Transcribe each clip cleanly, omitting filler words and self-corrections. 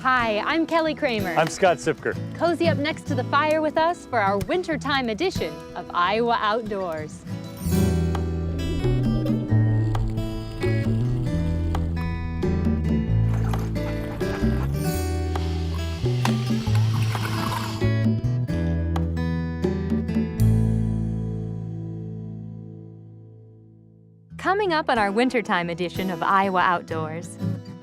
Hi, I'm Kelly Kramer. I'm Scott Sipker. Cozy up next to the fire with us for our wintertime edition of Iowa Outdoors. Coming up on our wintertime edition of Iowa Outdoors,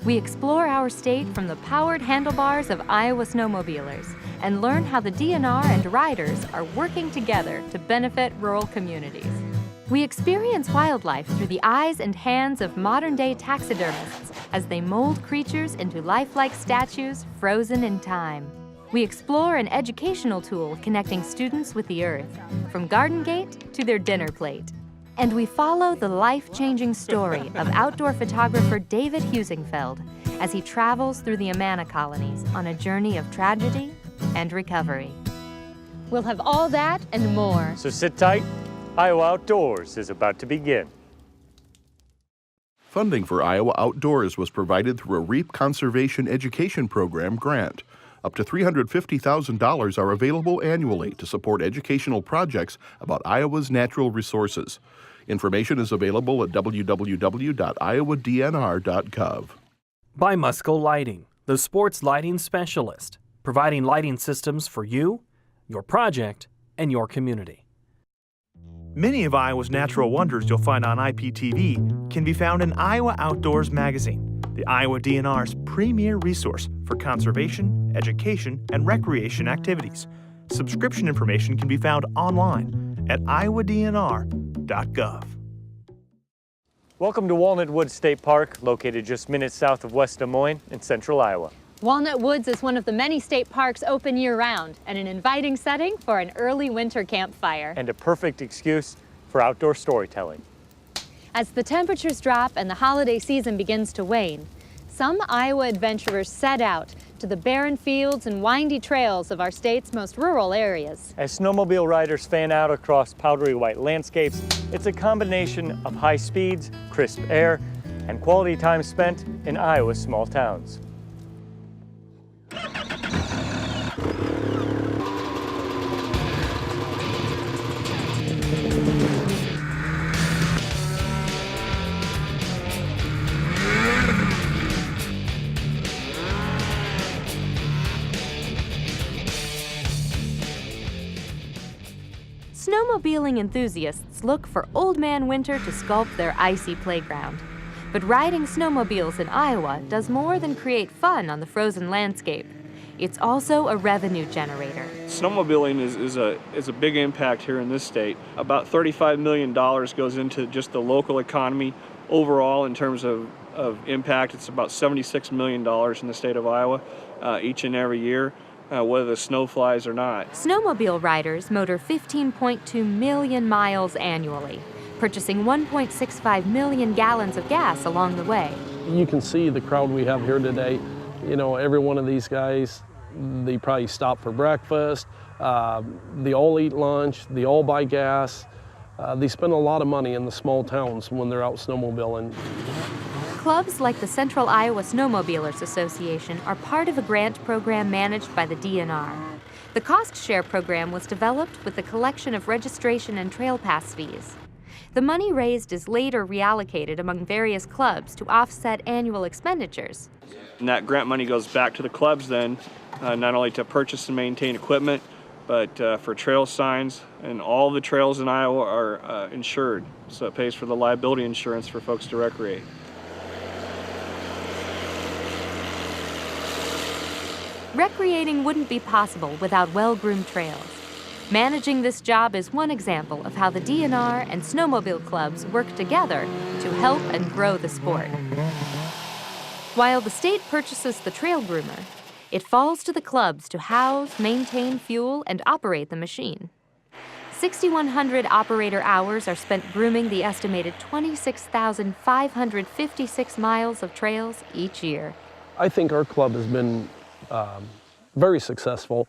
we explore our state from the powered handlebars of Iowa snowmobilers and learn how the DNR and riders are working together to benefit rural communities. We experience wildlife through the eyes and hands of modern-day taxidermists as they mold creatures into lifelike statues frozen in time. We explore an educational tool connecting students with the earth, from garden gate to their dinner plate. And we follow the life-changing story of outdoor photographer David Heusinkveld as he travels through the Amana colonies on a journey of tragedy and recovery. We'll have all that and more. So sit tight. Iowa Outdoors is about to begin. Funding for Iowa Outdoors was provided through a REAP Conservation Education Program grant. Up to $350,000 are available annually to support educational projects about Iowa's natural resources. Information is available at www.iowadnr.gov. By Musco Lighting, the sports lighting specialist, providing lighting systems for you, your project, and your community. Many of Iowa's natural wonders you'll find on IPTV can be found in Iowa Outdoors magazine, the Iowa DNR's premier resource for conservation, education, and recreation activities. Subscription information can be found online at iowadnr.gov. Welcome to Walnut Woods State Park, located just minutes south of West Des Moines in central Iowa. Walnut Woods is one of the many state parks open year-round and an inviting setting for an early winter campfire. And a perfect excuse for outdoor storytelling. As the temperatures drop and the holiday season begins to wane, some Iowa adventurers set out to the barren fields and windy trails of our state's most rural areas. As snowmobile riders fan out across powdery white landscapes, it's a combination of high speeds, crisp air, and quality time spent in Iowa's small towns. Snowmobiling enthusiasts look for Old Man Winter to sculpt their icy playground. But riding snowmobiles in Iowa does more than create fun on the frozen landscape. It's also a revenue generator. Snowmobiling is a big impact here in this state. About $35 million goes into just the local economy. Overall, in terms of impact, it's about $76 million in the state of Iowa each and every year. Whether the snow flies or not. Snowmobile riders motor 15.2 million miles annually, purchasing 1.65 million gallons of gas along the way. You can see the crowd we have here today. You know, every one of these guys, they probably stop for breakfast, they all eat lunch, they all buy gas. They spend a lot of money in the small towns when they're out snowmobiling. Clubs like the Central Iowa Snowmobilers Association are part of a grant program managed by the DNR. The Cost Share program was developed with the collection of registration and trail pass fees. The money raised is later reallocated among various clubs to offset annual expenditures. And that grant money goes back to the clubs then, not only to purchase and maintain equipment, but for trail signs, and all the trails in Iowa are insured, so it pays for the liability insurance for folks to recreate. Recreating wouldn't be possible without well-groomed trails. Managing this job is one example of how the DNR and snowmobile clubs work together to help and grow the sport. While the state purchases the trail groomer, it falls to the clubs to house, maintain, fuel, and operate the machine. 6,100 operator hours are spent grooming the estimated 26,556 miles of trails each year. I think our club has been very successful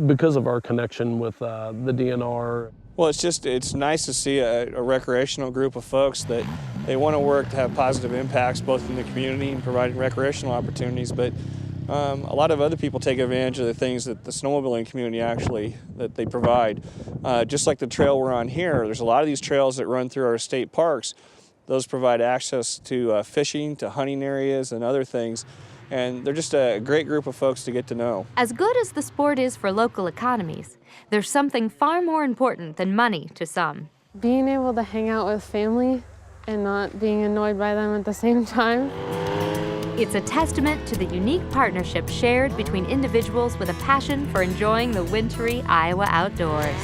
because of our connection with the DNR. Well, it's nice to see a recreational group of folks that they want to work to have positive impacts both in the community and providing recreational opportunities, but A lot of other people take advantage of the things that the snowmobiling community that they provide. Just like the trail we're on here, there's a lot of these trails that run through our state parks. Those provide access to fishing, to hunting areas, and other things. And they're just a great group of folks to get to know. As good as the sport is for local economies, there's something far more important than money to some. Being able to hang out with family and not being annoyed by them at the same time. It's a testament to the unique partnership shared between individuals with a passion for enjoying the wintry Iowa outdoors.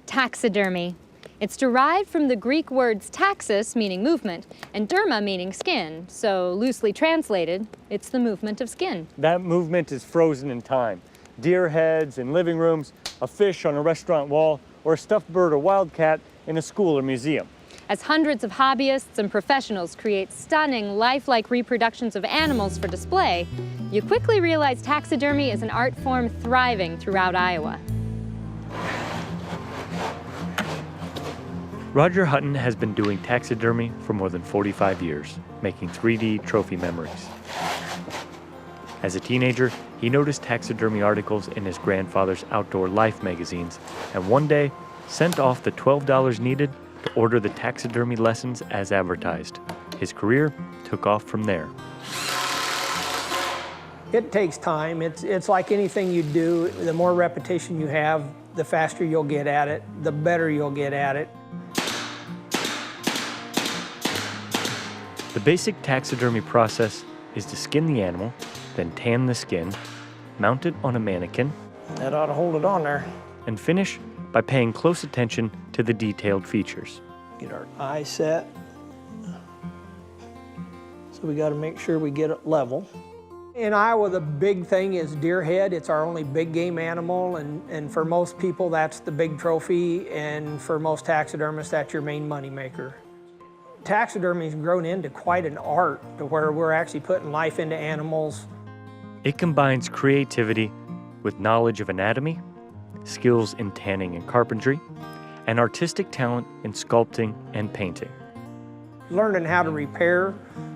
Taxidermy. It's derived from the Greek words taxis, meaning movement, and derma, meaning skin. So, loosely translated, it's the movement of skin. That movement is frozen in time. Deer heads in living rooms, a fish on a restaurant wall, or a stuffed bird or wildcat in a school or museum. As hundreds of hobbyists and professionals create stunning, lifelike reproductions of animals for display, you quickly realize taxidermy is an art form thriving throughout Iowa. Roger Hutton has been doing taxidermy for more than 45 years, making 3D trophy memories. As a teenager, he noticed taxidermy articles in his grandfather's Outdoor Life magazines, and one day sent off the $12 needed to order the taxidermy lessons as advertised. His career took off from there. It takes time. It's like anything you do. The more repetition you have, the faster you'll get at it, the better you'll get at it. The basic taxidermy process is to skin the animal, then tan the skin, mount it on a mannequin, That ought to hold it on there. and finish by paying close attention to the detailed features. Get our eye set. So we got to make sure we get it level. In Iowa, the big thing is deer head. It's our only big game animal, and for most people, that's the big trophy, and for most taxidermists, that's your main moneymaker. Taxidermy's grown into quite an art to where we're actually putting life into animals. It combines creativity with knowledge of anatomy, skills in tanning and carpentry, and artistic talent in sculpting and painting. Learning how to repair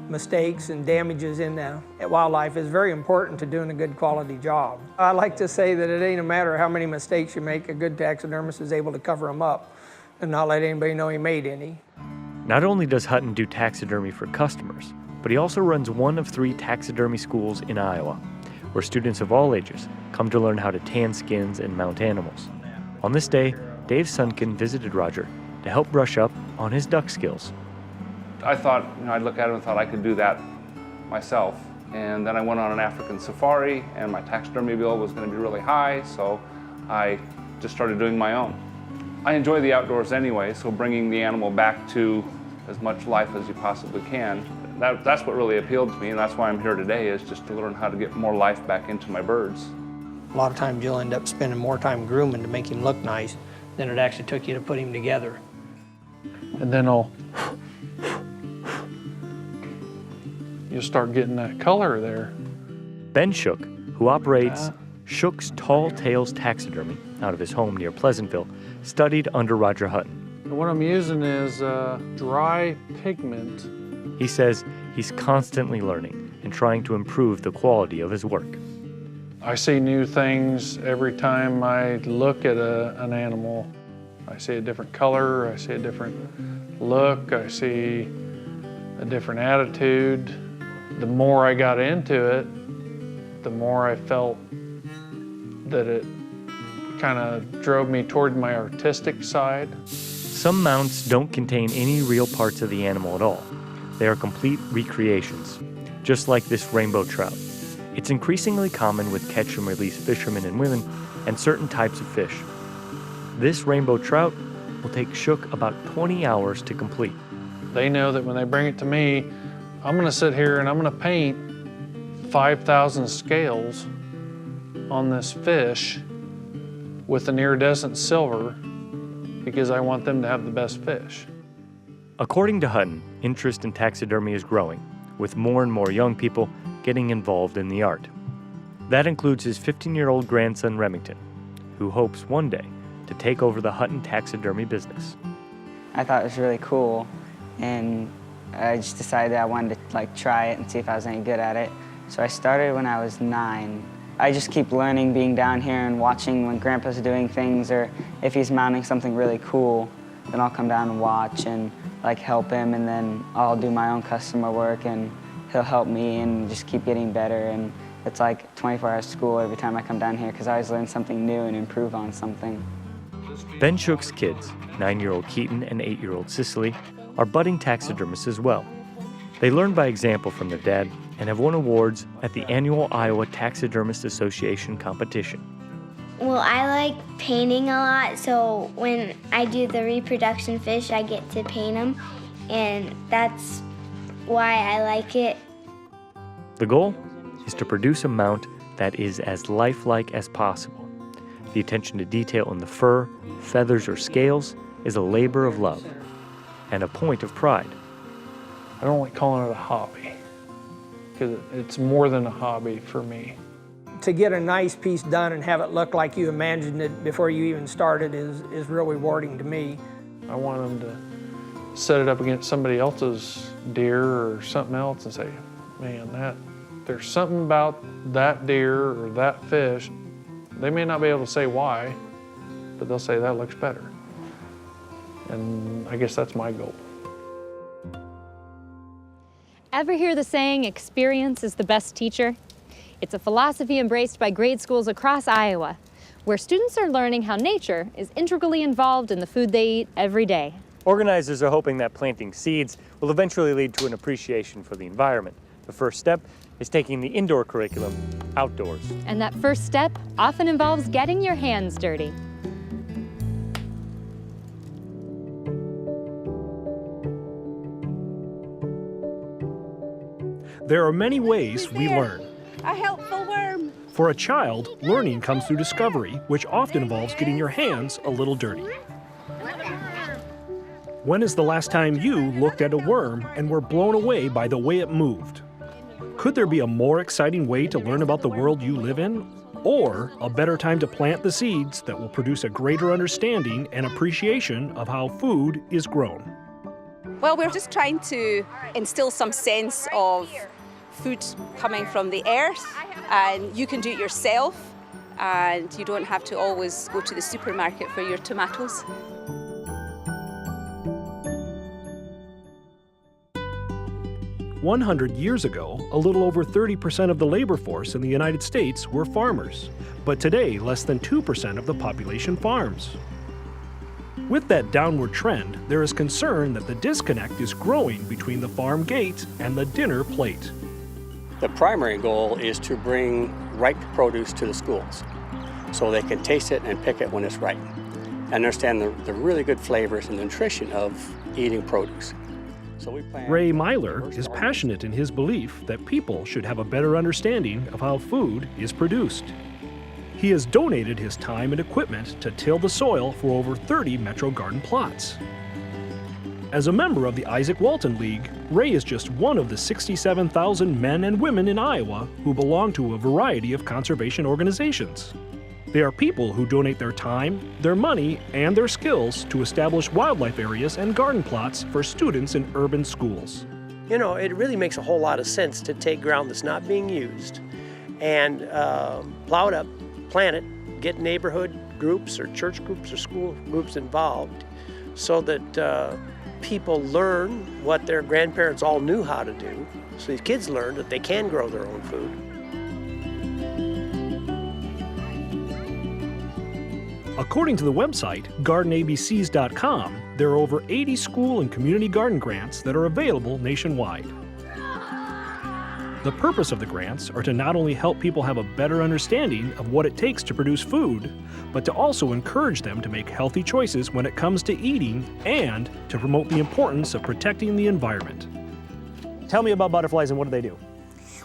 mistakes and damages in wildlife is very important to doing a good quality job. I like to say that it ain't a matter of how many mistakes you make, a good taxidermist is able to cover them up and not let anybody know he made any. Not only does Hutton do taxidermy for customers, but he also runs one of 3 taxidermy schools in Iowa, where students of all ages come to learn how to tan skins and mount animals. On this day, Dave Sunkin visited Roger to help brush up on his duck skills. I thought, I'd look at it and thought I could do that myself. And then I went on an African safari, and my taxidermy bill was going to be really high, so I just started doing my own. I enjoy the outdoors anyway, so bringing the animal back to as much life as you possibly can, that's what really appealed to me, and that's why I'm here today, is just to learn how to get more life back into my birds. A lot of times you'll end up spending more time grooming to make him look nice than it actually took you to put him together. And then you'll start getting that color there. Ben Shook, who operates Shook's Tall Tales Taxidermy out of his home near Pleasantville, studied under Roger Hutton. What I'm using is dry pigment. He says he's constantly learning and trying to improve the quality of his work. I see new things every time I look at an animal. I see a different color, I see a different look, I see a different attitude. The more I got into it, the more I felt that it kind of drove me toward my artistic side. Some mounts don't contain any real parts of the animal at all. They are complete recreations, just like this rainbow trout. It's increasingly common with catch and release fishermen and women and certain types of fish. This rainbow trout will take Shook about 20 hours to complete. They know that when they bring it to me, I'm gonna sit here and I'm gonna paint 5,000 scales on this fish with an iridescent silver because I want them to have the best fish. According to Hutton, interest in taxidermy is growing, with more and more young people getting involved in the art. That includes his 15-year-old grandson Remington, who hopes one day to take over the Hutton taxidermy business. I thought it was really cool, and I just decided I wanted to try it and see if I was any good at it. So I started when I was 9. I just keep learning, being down here and watching when Grandpa's doing things, or if he's mounting something really cool, then I'll come down and watch and help him, and then I'll do my own customer work and he'll help me and just keep getting better. And it's like 24-hour school every time I come down here because I always learn something new and improve on something. Ben Shook's kids, 9-year-old Keaton and 8-year-old Cicely, are budding taxidermists as well. They learn by example from their dad and have won awards at the annual Iowa Taxidermist Association competition. Well, I like painting a lot, so when I do the reproduction fish, I get to paint them, and that's why I like it. The goal is to produce a mount that is as lifelike as possible. The attention to detail in the fur, feathers, or scales is a labor of love and a point of pride. I don't like calling it a hobby, because it's more than a hobby for me. To get a nice piece done and have it look like you imagined it before you even started is real rewarding to me. I want them to set it up against somebody else's deer or something else and say, man, there's something about that deer or that fish. They may not be able to say why, but they'll say that looks better. And I guess that's my goal. Ever hear the saying, experience is the best teacher? It's a philosophy embraced by grade schools across Iowa, where students are learning how nature is integrally involved in the food they eat every day. Organizers are hoping that planting seeds will eventually lead to an appreciation for the environment. The first step is taking the indoor curriculum outdoors. And that first step often involves getting your hands dirty. There are many ways we learn. A helpful worm. For a child, learning comes through discovery, which often involves getting your hands a little dirty. When is the last time you looked at a worm and were blown away by the way it moved? Could there be a more exciting way to learn about the world you live in? Or a better time to plant the seeds that will produce a greater understanding and appreciation of how food is grown? Well, we're just trying to instill some sense of food coming from the earth, and you can do it yourself, and you don't have to always go to the supermarket for your tomatoes. "100 years ago, a little over 30% of the labor force in the United States were farmers, but today less than 2% of the population farms. With that downward trend, there is concern that the disconnect is growing between the farm gate and the dinner plate. The primary goal is to bring ripe produce to the schools so they can taste it and pick it when it's ripe and understand the really good flavors and nutrition of eating produce. So we plan. Ray Myler is passionate in his belief that people should have a better understanding of how food is produced. He has donated his time and equipment to till the soil for over 30 Metro Garden plots. As a member of the Isaac Walton League, Ray is just one of the 67,000 men and women in Iowa who belong to a variety of conservation organizations. They are people who donate their time, their money, and their skills to establish wildlife areas and garden plots for students in urban schools. You know, it really makes a whole lot of sense to take ground that's not being used and plow it up, plant it, get neighborhood groups or church groups or school groups involved so that people learn what their grandparents all knew how to do. So these kids learn that they can grow their own food. According to the website, gardenabcs.com, there are over 80 school and community garden grants that are available nationwide. The purpose of the grants are to not only help people have a better understanding of what it takes to produce food, but to also encourage them to make healthy choices when it comes to eating and to promote the importance of protecting the environment. Tell me about butterflies and what do they do?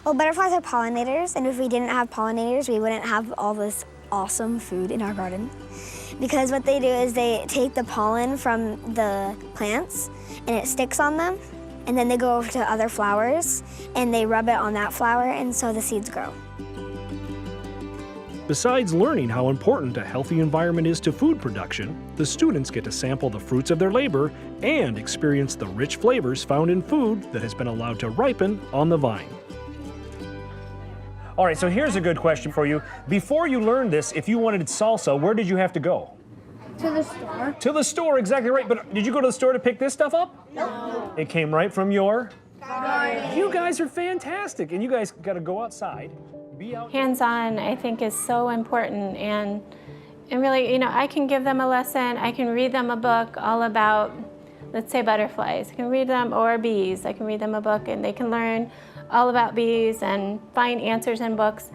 Well, butterflies are pollinators, and if we didn't have pollinators, we wouldn't have all this awesome food in our garden. Because what they do is they take the pollen from the plants and it sticks on them, and then they go over to other flowers and they rub it on that flower, and so the seeds grow. Besides learning how important a healthy environment is to food production, the students get to sample the fruits of their labor and experience the rich flavors found in food that has been allowed to ripen on the vine. All right, so here's a good question for you. Before you learned this, if you wanted salsa, where did you have to go? To the store. To the store, exactly right. But did you go to the store to pick this stuff up? No. It came right from your Garden. You guys are fantastic, and you guys got to go outside, be out. Hands-on, I think, is so important, and really, you know, I can give them a lesson. I can read them a book all about, let's say, butterflies. I can read them, or bees. I can read them a book, and they can learn all about bees and find answers in books.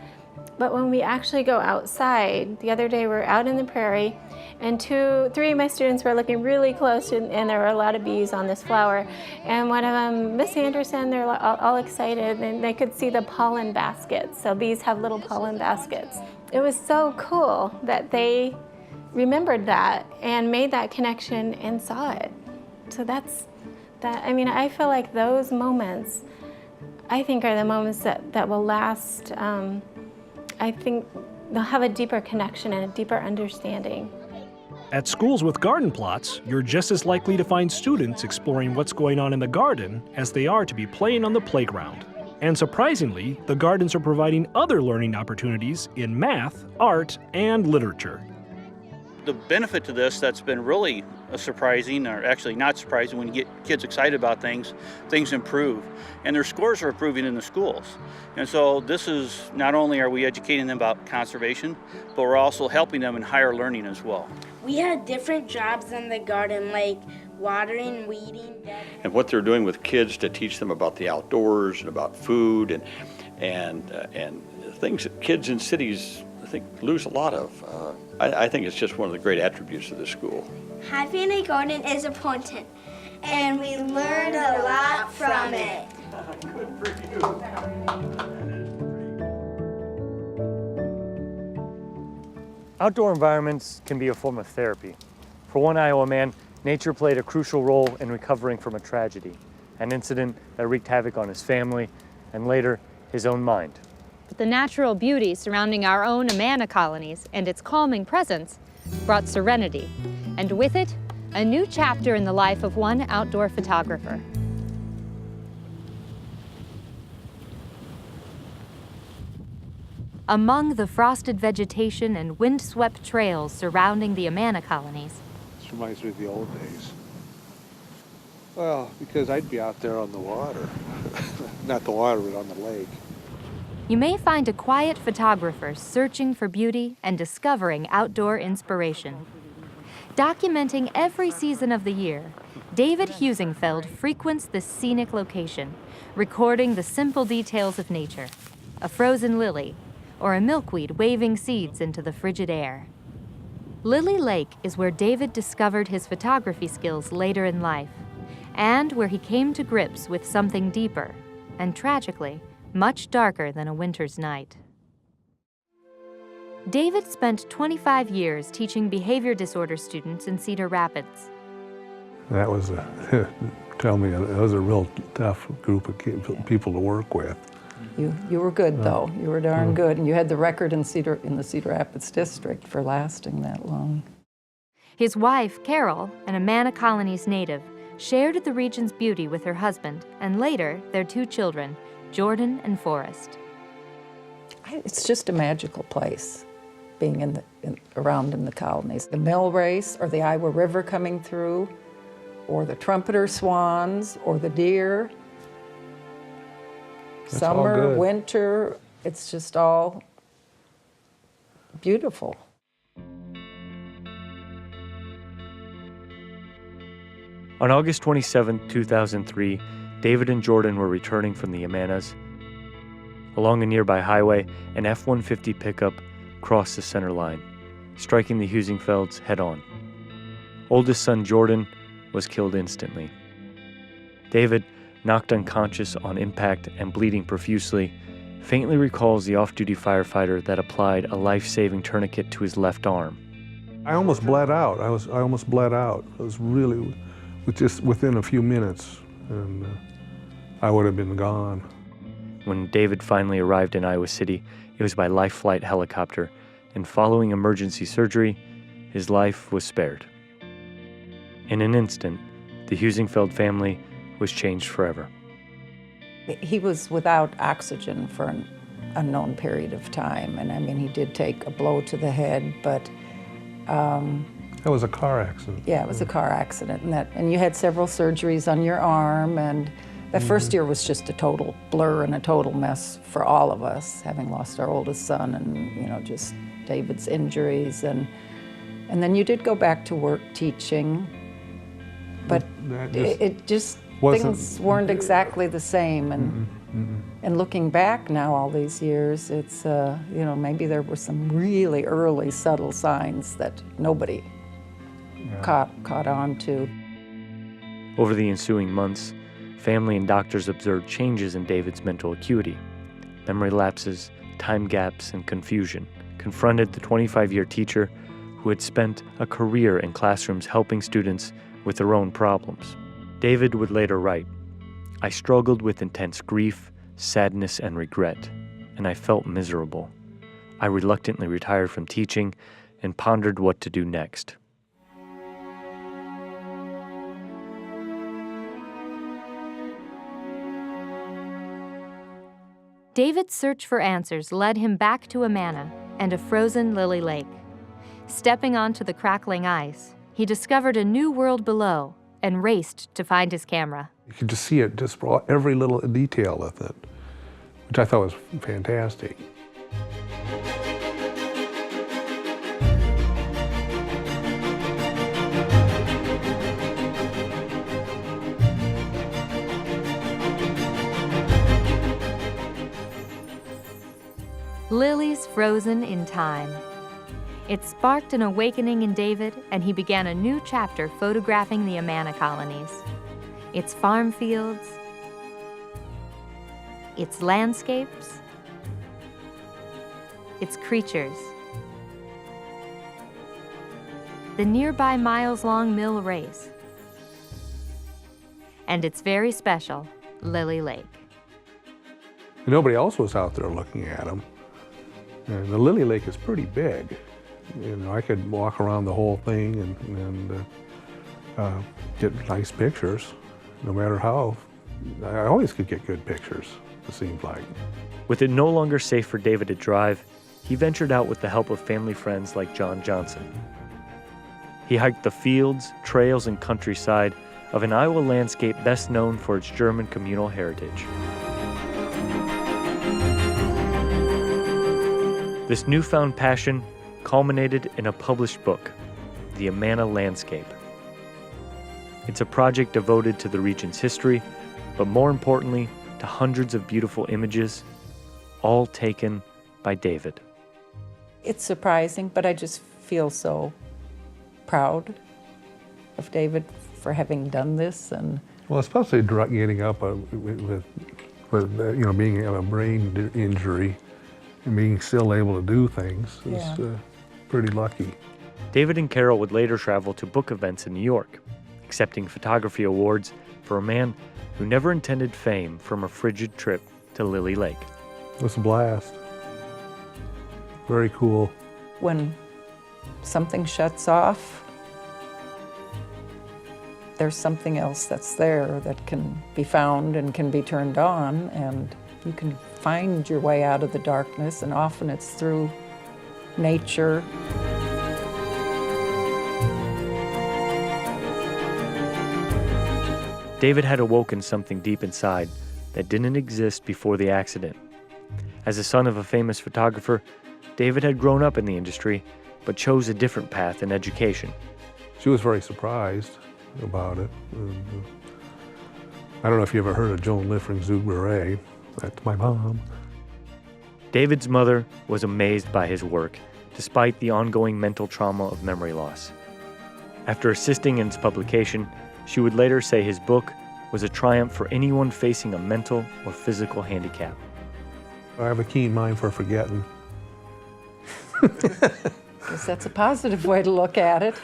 But when we actually go outside, the other day we're out in the prairie, and three of my students were looking really close, and there were a lot of bees on this flower. And one of them, Miss Anderson, they're all excited, and they could see the pollen baskets. So bees have little pollen baskets. It was so cool that they remembered that and made that connection and saw it. So that's that. I mean, I feel like those moments, I think, are the moments that will last. I think they'll have a deeper connection and a deeper understanding. At schools with garden plots, you're just as likely to find students exploring what's going on in the garden as they are to be playing on the playground. And surprisingly, the gardens are providing other learning opportunities in math, art, and literature. The benefit to this that's been really surprising, or actually not surprising, when you get kids excited about things, things improve. And their scores are improving in the schools. And so this is, not only are we educating them about conservation, but we're also helping them in higher learning as well. We had different jobs in the garden, like watering, weeding. And what they're doing with kids to teach them about the outdoors and about food and things that kids in cities, I think, lose a lot of. I think it's just one of the great attributes of the school. Having a garden is important, and we learned a lot from it. Good for you. Outdoor environments can be a form of therapy. For one Iowa man, nature played a crucial role in recovering from a tragedy, an incident that wreaked havoc on his family and later his own mind. But the natural beauty surrounding our own Amana colonies and its calming presence brought serenity, and with it, a new chapter in the life of one outdoor photographer. Among the frosted vegetation and wind-swept trails surrounding the Amana colonies. This reminds me of the old days. Well, because I'd be out there on the water. Not the water, but on the lake. You may find a quiet photographer searching for beauty and discovering outdoor inspiration. Documenting every season of the year, David Heusinkveld frequents this scenic location, recording the simple details of nature, a frozen lily, or a milkweed waving seeds into the frigid air. Lily Lake is where David discovered his photography skills later in life, and where he came to grips with something deeper, and tragically, much darker than a winter's night. David spent 25 years teaching behavior disorder students in Cedar Rapids. That was tell me, it was a real tough group of people to work with. You were good, though. You were darn good, and you had the record in the Cedar Rapids district for lasting that long. His wife, Carol, an Amana Colony's native, shared the region's beauty with her husband, and later their two children, Jordan and Forrest. It's just a magical place, being around in the colonies. The mill race, or the Iowa River coming through, or the trumpeter swans, or the deer. That's summer, winter, it's just all beautiful. On August 27, 2003, David and Jordan were returning from the Amanas. Along a nearby highway, an F-150 pickup crossed the center line, striking the Heusinkvelds head-on. Oldest son Jordan was killed instantly. David, knocked unconscious on impact and bleeding profusely, faintly recalls the off-duty firefighter that applied a life-saving tourniquet to his left arm. I almost bled out. I almost bled out. It was really, just within a few minutes, and I would have been gone. When David finally arrived in Iowa City, it was by life flight helicopter, and following emergency surgery, his life was spared. In an instant, the Heusinkveld family was changed forever. He was without oxygen for an unknown period of time, and I mean, he did take a blow to the head, but that was a car accident. Yeah, it was a car accident, and you had several surgeries on your arm, and that first year was just a total blur and a total mess for all of us, having lost our oldest son and, just David's injuries, and then you did go back to work teaching, but things weren't exactly the same, and looking back now all these years, it's, maybe there were some really early subtle signs that nobody caught on to. Over the ensuing months, family and doctors observed changes in David's mental acuity. Memory lapses, time gaps, and confusion confronted the 25-year teacher who had spent a career in classrooms helping students with their own problems. David would later write, "I struggled with intense grief, sadness, and regret, and I felt miserable. I reluctantly retired from teaching and pondered what to do next." David's search for answers led him back to Amana and a frozen Lily Lake. Stepping onto the crackling ice, he discovered a new world below and raced to find his camera. You could just see it, just every little detail of it, which I thought was fantastic. Lilies frozen in time. It sparked an awakening in David, and he began a new chapter photographing the Amana colonies. Its farm fields, its landscapes, its creatures. The nearby miles-long mill race, and its very special Lily Lake. And nobody else was out there looking at them. And the Lily Lake is pretty big. I could walk around the whole thing and get nice pictures, no matter how. I always could get good pictures, it seemed like. With it no longer safe for David to drive, he ventured out with the help of family friends like John Johnson. He hiked the fields, trails, and countryside of an Iowa landscape best known for its German communal heritage. This newfound passion culminated in a published book, The Amana Landscape. It's a project devoted to the region's history, but more importantly, to hundreds of beautiful images, all taken by David. It's surprising, but I just feel so proud of David for having done this. And well, especially getting up with being a brain injury and being still able to do things is pretty lucky. David and Carol would later travel to book events in New York, accepting photography awards for a man who never intended fame from a frigid trip to Lily Lake. It was a blast. Very cool. When something shuts off, there's something else that's there that can be found and can be turned on, and you can find your way out of the darkness, and often it's through nature. David had awoken something deep inside that didn't exist before the accident. As the son of a famous photographer, David had grown up in the industry, but chose a different path in education. She was very surprised about it. I don't know if you ever heard of Joan Liffring-Zugberay. That's my mom. David's mother was amazed by his work, despite the ongoing mental trauma of memory loss. After assisting in its publication, she would later say his book was a triumph for anyone facing a mental or physical handicap. I have a keen mind for forgetting. Guess that's a positive way to look at it.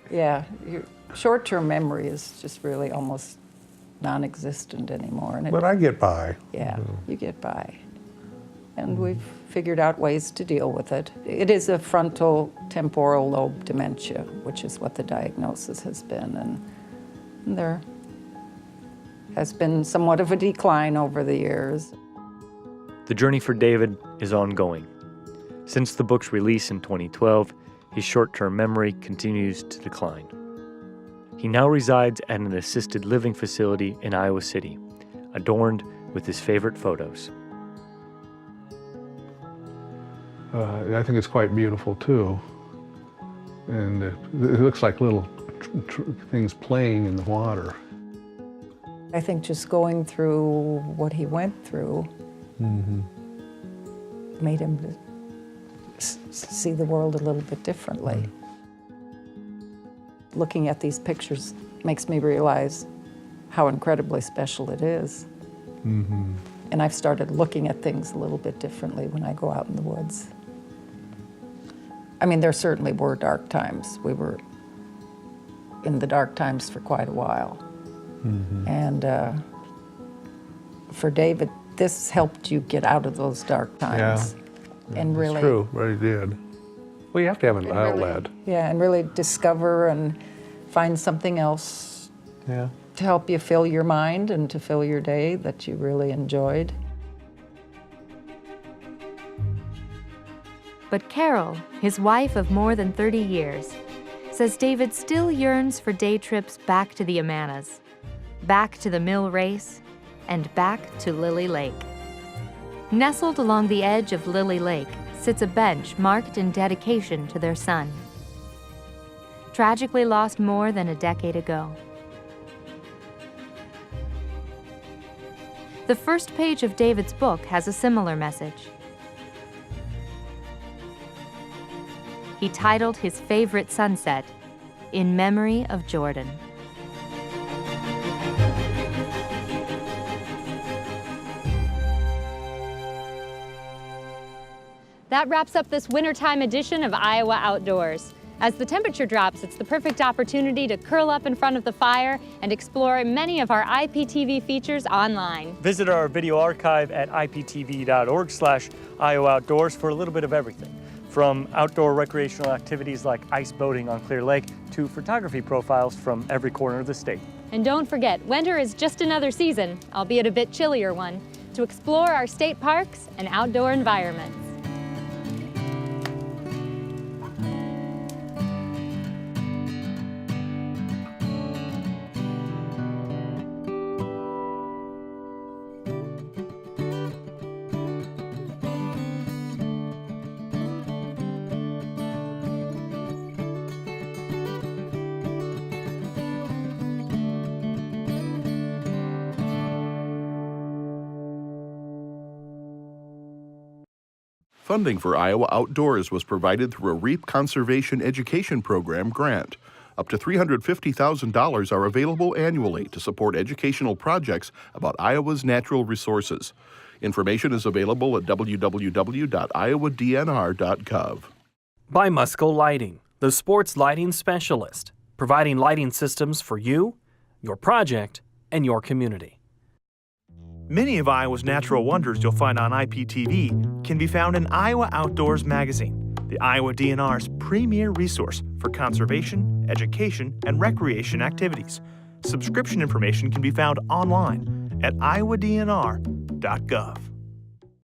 Yeah, your short-term memory is just really almost non-existent anymore. But I get by. Yeah, you get by. and we've figured out ways to deal with it. It is a frontal temporal lobe dementia, which is what the diagnosis has been, and there has been somewhat of a decline over the years. The journey for David is ongoing. Since the book's release in 2012, his short-term memory continues to decline. He now resides at an assisted living facility in Iowa City, adorned with his favorite photos. I think it's quite beautiful too. And it looks like little things playing in the water. I think just going through what he went through made him see the world a little bit differently. Looking at these pictures makes me realize how incredibly special it is. And I've started looking at things a little bit differently when I go out in the woods. I mean, there certainly were dark times. We were in the dark times for quite a while. And for David, this helped you get out of those dark times. And really, it's true, really did. Well, you have to have an outlet. And really discover and find something else to help you fill your mind and to fill your day that you really enjoyed. But Carol, his wife of more than 30 years, says David still yearns for day trips back to the Amanas, back to the mill race, and back to Lily Lake. Nestled along the edge of Lily Lake sits a bench marked in dedication to their son, tragically lost more than a decade ago. The first page of David's book has a similar message. He titled his favorite sunset, "In Memory of Jordan." That wraps up this wintertime edition of Iowa Outdoors. As the temperature drops, it's the perfect opportunity to curl up in front of the fire and explore many of our IPTV features online. Visit our video archive at iptv.org/Iowa Outdoors for a little bit of everything, from outdoor recreational activities like ice boating on Clear Lake to photography profiles from every corner of the state. And don't forget, winter is just another season, albeit a bit chillier one, to explore our state parks and outdoor environments. Funding for Iowa Outdoors was provided through a REAP Conservation Education Program grant. Up to $350,000 are available annually to support educational projects about Iowa's natural resources. Information is available at www.iowadnr.gov. By Musco Lighting, the sports lighting specialist, providing lighting systems for you, your project, and your community. Many of Iowa's natural wonders you'll find on IPTV can be found in Iowa Outdoors magazine, the Iowa DNR's premier resource for conservation, education, and recreation activities. Subscription information can be found online at iowadnr.gov.